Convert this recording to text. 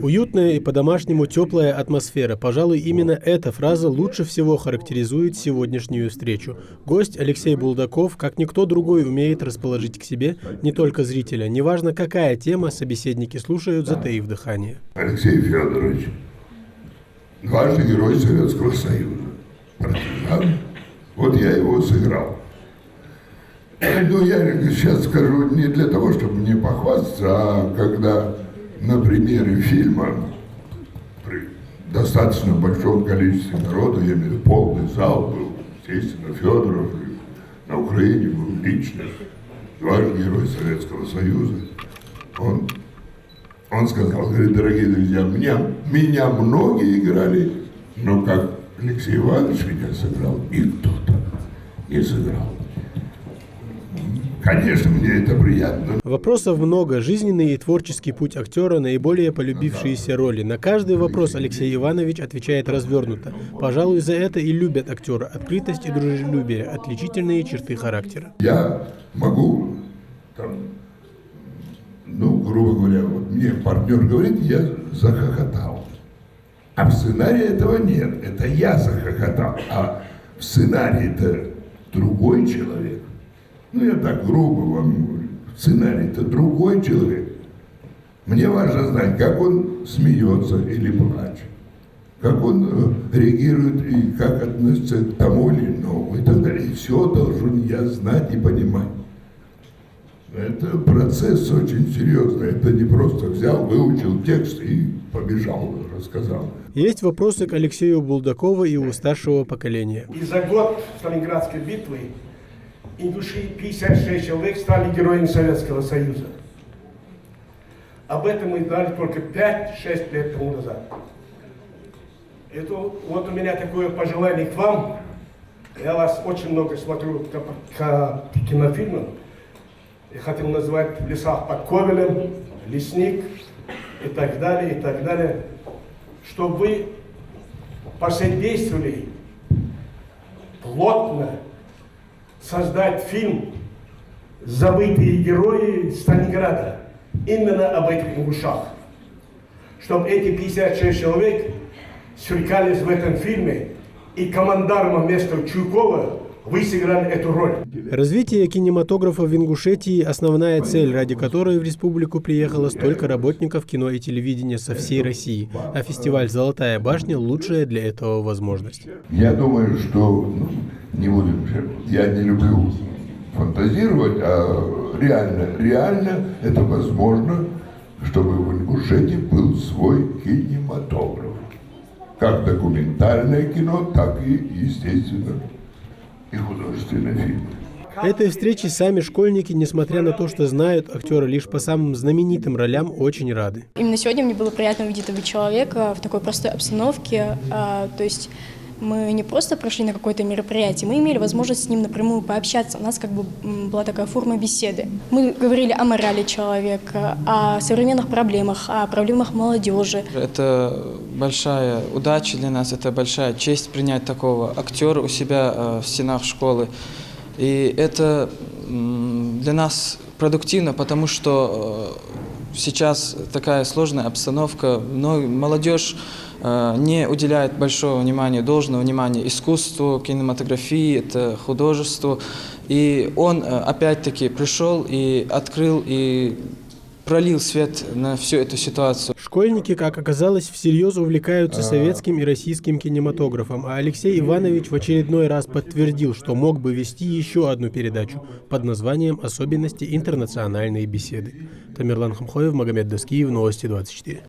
Уютная и по-домашнему теплая атмосфера. Пожалуй, именно эта фраза лучше всего характеризует сегодняшнюю встречу. Гость Алексей Булдаков, как никто другой, умеет расположить к себе не только зрителя. Неважно, какая тема, собеседники слушают, затаив дыхание. Алексей Федорович, дважды Герой Советского Союза. Партизан. Вот я его сыграл. Ну, я сейчас скажу не для того, чтобы не похвастаться, а когда на примере фильма при достаточно большом количестве народа, я имею в виду полный зал был, естественно, Федоров, и на Украине был лично, дважды Герой Советского Союза. Он сказал, говорит, дорогие друзья, меня многие играли, но как Алексей Иванович меня сыграл, и кто-то не сыграл. Конечно, мне это приятно. Вопросов много. Жизненный и творческий путь актера, наиболее полюбившиеся роли. На каждый вопрос Алексей Иванович отвечает развернуто. Пожалуй, за это и любят актера. Открытость и дружелюбие – отличительные черты характера. Я могу, грубо говоря, вот мне партнер говорит, я захохотал. А в сценарии этого нет. Это я захохотал. А в сценарии-то другой человек. Я так грубо вам говорю. Сценарий-то другой человек. Мне важно знать, как он смеется или плачет, как он реагирует и как относится к тому или иному и так далее. И все должен я знать и понимать. Это процесс очень серьезный. Это не просто взял, выучил текст и побежал, рассказал. Есть вопросы к Алексею Булдакову и у старшего поколения. И за год Сталинградской битвы ингуши 56 человек стали героями Советского Союза. Об этом мы знали только 5-6 лет тому назад. Это вот у меня такое пожелание к вам. Я вас очень много смотрю к кинофильмам. Я хотел назвать «В лесах под Ковелем», «Лесник» и так далее, чтобы вы посодействовали плотно создать фильм «Забытые герои Сталинграда» именно об этих ингушах. Чтобы эти 56 человек сверкались в этом фильме, и командарма вместо Чуйкова вы сыграли эту роль. Развитие кинематографа в Ингушетии – основная цель, ради которой в республику приехало столько работников кино и телевидения со всей России. А фестиваль «Золотая башня» – лучшая для этого возможность. Я думаю, что я не люблю фантазировать, а реально это возможно, чтобы в Ингушетии был свой кинематограф. Как документальное кино, так и, естественно, и художественные фильмы. Этой встрече сами школьники, несмотря на то, что знают актера лишь по самым знаменитым ролям, очень рады. Именно сегодня мне было приятно увидеть этого человека в такой простой обстановке. То есть мы не просто прошли на какое-то мероприятие, мы имели возможность с ним напрямую пообщаться. У нас как бы была такая форма беседы. Мы говорили о морали человека, о современных проблемах, о проблемах молодежи. Это большая удача для нас, это большая честь принять такого актера у себя в стенах школы. И это для нас продуктивно, потому что сейчас такая сложная обстановка, но молодежь не уделяет большого внимания, должного внимания искусству, кинематографии, это художеству. И он опять-таки пришел и открыл, и пролил свет на всю эту ситуацию. Школьники, как оказалось, всерьез увлекаются советским и российским кинематографом, а Алексей Иванович в очередной раз подтвердил, что мог бы вести еще одну передачу под названием «Особенности интернациональной беседы». Тамерлан Хамхоев, Магомед Доскиев, Новости 24.